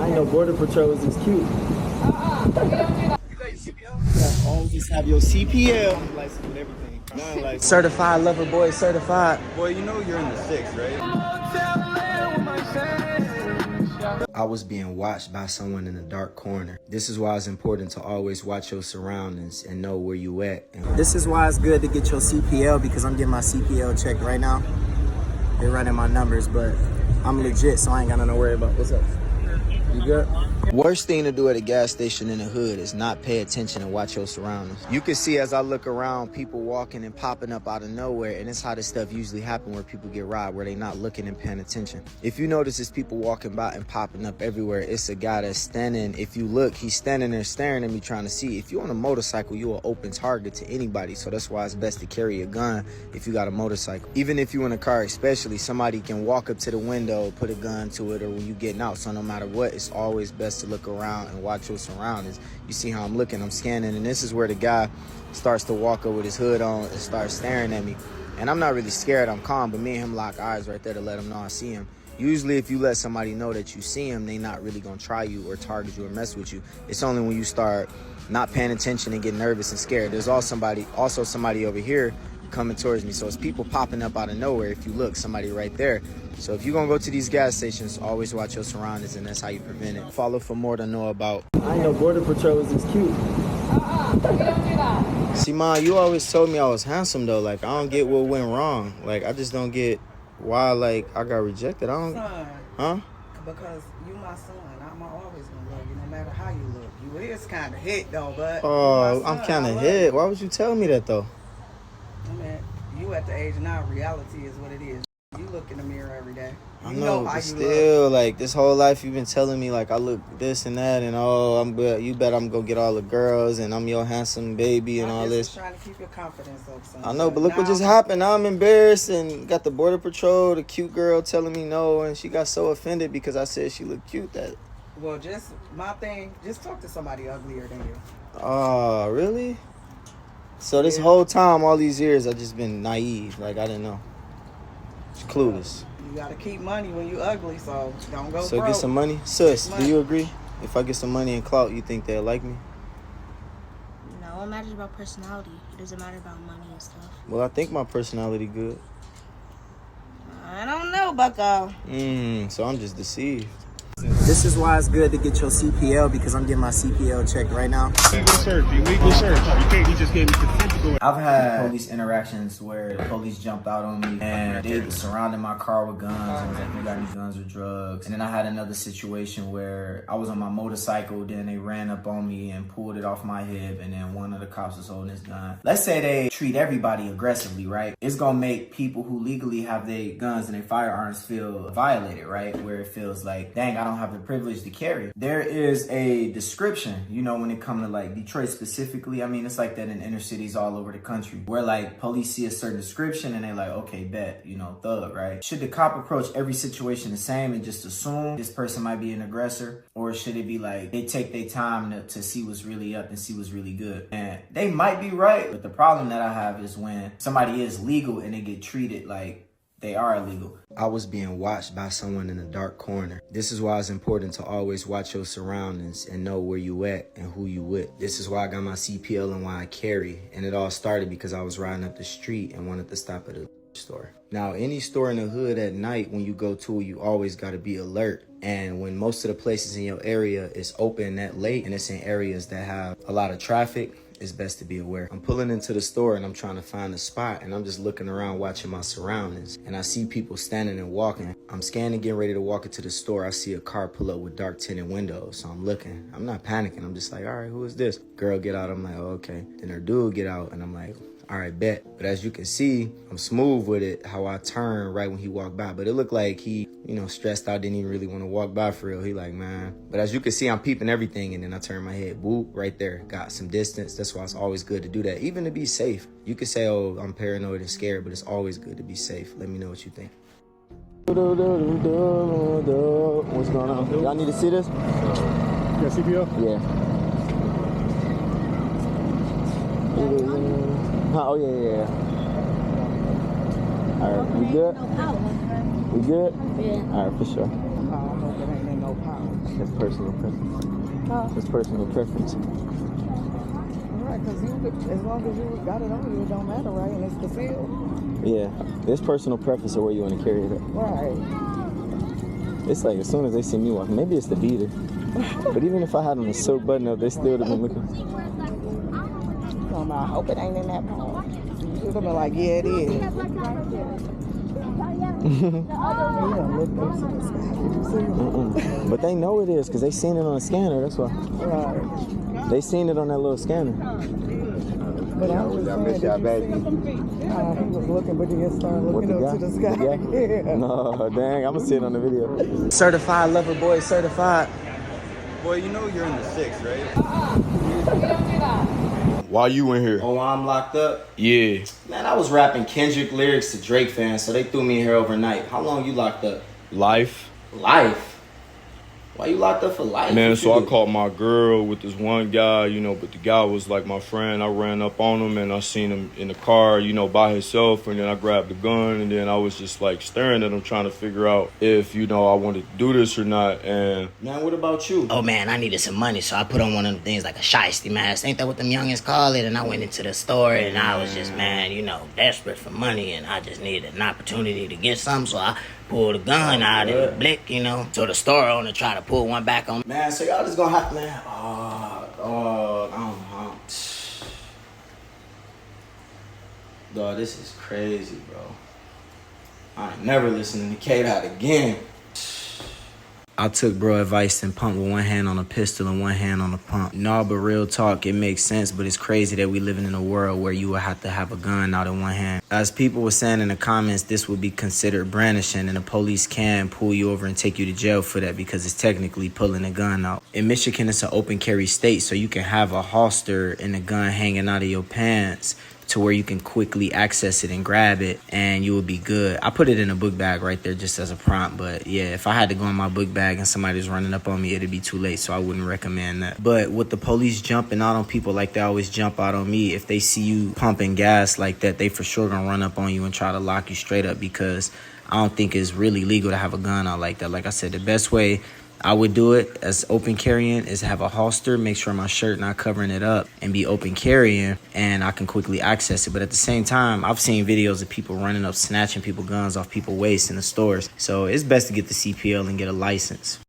I know Border Patrol is cute. You got your CPL? Yeah, always have your CPL. License with everything. None like Certified lover boy, certified. boy, you know you're in the six, right? I was being watched by someone in a dark corner. This is why it's important to always watch your surroundings and know where you at. This is why it's good to get your CPL, because I'm getting my CPL checked right now. They're running my numbers, but I'm legit, so I ain't got nothing to worry about. What's up? You good? Worst thing to do at a gas station in the hood is not pay attention and watch your surroundings. You can see as I look around, people walking and popping up out of nowhere, and it's how this stuff usually happen where people get robbed, where they not looking and paying attention. If you notice it's people walking by and popping up everywhere, it's a guy that's standing. If you look, he's standing there staring at me trying to see. If you're on a motorcycle, you're an open target to anybody, so that's why it's best to carry a gun if you got a motorcycle. Even if you're in a car especially, somebody can walk up to the window, put a gun to it, or when you getting out, so no matter what, it's always best to look around and watch your surroundings. You see how I'm looking, I'm scanning, and this is where the guy starts to walk up with his hood on and starts staring at me. And I'm not really scared, I'm calm, but me and him lock eyes right there to let him know I see him. Usually if you let somebody know that you see him, they not really gonna try you or target you or mess with you. It's only when you start not paying attention and get nervous and scared. There's also somebody over here coming towards me. So it's people popping up out of nowhere. If you look, somebody right there. So if you're gonna go to these gas stations, always watch your surroundings, and that's how you prevent it. Follow for more to know about. I know Border Patrol is cute. We don't do that. See, Ma, you always told me I was handsome though. Like, I don't get what went wrong. Like, I just don't get why, like, I got rejected. I don't. Son, Huh? because you my son. I'm always gonna love you no matter how you look. You is kind of hit though, but Oh, you my I'm son. kind I of love hit. you. Why would you tell me that though? I mean, you at the age now, reality is what it is. You look in the mirror every day. I You know, how but you still, like, this whole life you've been telling me, like, I look this and that, and oh, I'm good. You bet I'm gonna get all the girls, and I'm your handsome baby, and I'm all just this. trying to keep your confidence up, son. I know, but look what just happened. Now I'm embarrassed, and got the Border Patrol, the cute girl, telling me no, and she got so offended because I said she looked cute. That. Well, just my thing. Just talk to somebody uglier than you. Oh, really? So this Yeah. whole time, all these years, I just been naive. Like, I didn't know. Just clueless. You gotta keep money when you ugly, so don't go So broke. get some money, sis. Money. Do you agree? If I get some money and clout, you think they'll like me? No, it matters about personality. It doesn't matter about money and stuff. Well, I think my personality good. I don't know, Bucko. So I'm just deceived. This is why it's good to get your CPL, because I'm getting my CPL checked right now. Illegal search. Illegal search. You can't. He just gave me consent to go in. I've had police interactions where the police jumped out on me and they surrounded my car with guns and was like, "You got any guns or drugs?" And then I had another situation where I was on my motorcycle, then they ran up on me and pulled it off my hip, and then one of the cops was holding his gun. Let's say they treat everybody aggressively, right? It's gonna make people who legally have their guns and their firearms feel violated, right? Where it feels like, dang, I don't have the privilege to carry. There is a description, you know, when it comes to like Detroit specifically. I mean, it's like that in inner cities all over the country, where like police see a certain description and they like, okay, bet, you know, thug, right? Should the cop approach every situation the same and just assume this person might be an aggressor? Or should it be like they take their time to see what's really up and see what's really good? And they might be right, but the problem that I have is when somebody is legal and they get treated like they are illegal. I was being watched by someone in a dark corner. This is why it's important to always watch your surroundings and know where you at and who you with. This is why I got my CPL and why I carry. And it all started because I was riding up the street and wanted to stop at a store. Now, any store in the hood at night, when you go to, you always got to be alert. And when most of the places in your area is open that late and it's in areas that have a lot of traffic, it's best to be aware. I'm pulling into the store and I'm trying to find a spot, and I'm just looking around watching my surroundings, and I see people standing and walking. I'm scanning, getting ready to walk into the store. I see a car pull up with dark tinted windows, so I'm looking. I'm not panicking. I'm just like, all right, who is this? Girl get out. I'm like, oh, okay. Then her dude get out, and I'm like, all right, bet. But as you can see, I'm smooth with it, how I turn right when he walked by. But it looked like he, you know, stressed out, didn't even really want to walk by for real. He like, man. But as you can see, I'm peeping everything, and then I turn my head, boop, right there. Got some distance. That's why it's always good to do that, even to be safe. You could say, oh, I'm paranoid and scared, but it's always good to be safe. Let me know what you think. What's going on? Y'all need to see this? You got CPL? Yeah. Oh, yeah. All right, we good? We good? Yeah. All right, for sure. I don't know if it ain't in no power. That's personal preference. Huh? That's personal preference. Right, because as long as you got it on you, it don't matter, right? And it's concealed. Yeah, there's personal preference of where you want to carry it at. Right. It's like as soon as they see me walking, maybe it's the beater. But even if I had on a silk button up, they still would have been looking. I hope it ain't in that part. You should have been like, yeah, it is. You done looked up to the sky. Did you see it? But they know it is because they seen it on a scanner. That's why. Right. They seen it on that little scanner. But I was saying, did you see him? He was looking, but he had started looking up to the sky. Yeah. No, dang, I'm gonna see it on the video. Certified lover boy, certified. Boy, you know you're in the 6, right? Why you in here? Oh, while I'm locked up? Yeah. Man, I was rapping Kendrick lyrics to Drake fans, so they threw me in here overnight. How long you locked up? Life. Life? Why you locked up for life? Man, What so you I do? caught my girl with this one guy, but the guy was like my friend. I ran up on him and I seen him in the car, by himself. And then I grabbed the gun and then I was just like staring at him trying to figure out if, I wanted to do this or not. And Man, what about you? Oh man, I needed some money, so I put on one of them things like a shiesty mask. Ain't that what them youngins call it? And I went into the store and I was just, desperate for money and I just needed an opportunity to get some, so I pulled a gun out of the blick, So the store owner tried to pull one back on me. Man, so y'all just gonna have to, man. I don't know. Dog, this is crazy, bro. I ain't never listening to K-Dot again. I took bro advice and pumped with one hand on a pistol and one hand on a pump. No, but real talk, it makes sense, but it's crazy that we living in a world where you would have to have a gun out in one hand. As people were saying in the comments, this would be considered brandishing, and the police can pull you over and take you to jail for that because it's technically pulling a gun out. In Michigan, it's an open carry state, so you can have a holster and a gun hanging out of your pants to where you can quickly access it and grab it and you will be good. I put it in a book bag right there just as a prompt, but yeah, if I had to go in my book bag and somebody's running up on me, it'd be too late, so I wouldn't recommend that. But with the police jumping out on people like they always jump out on me, if they see you pumping gas like that, they for sure gonna run up on you and try to lock you straight up because I don't think it's really legal to have a gun out like that. Like I said, the best way I would do it as open carrying is have a holster, make sure my shirt not covering it up, and be open carrying, and I can quickly access it. But at the same time, I've seen videos of people running up, snatching people guns off people's waist in the stores. So it's best to get the CPL and get a license.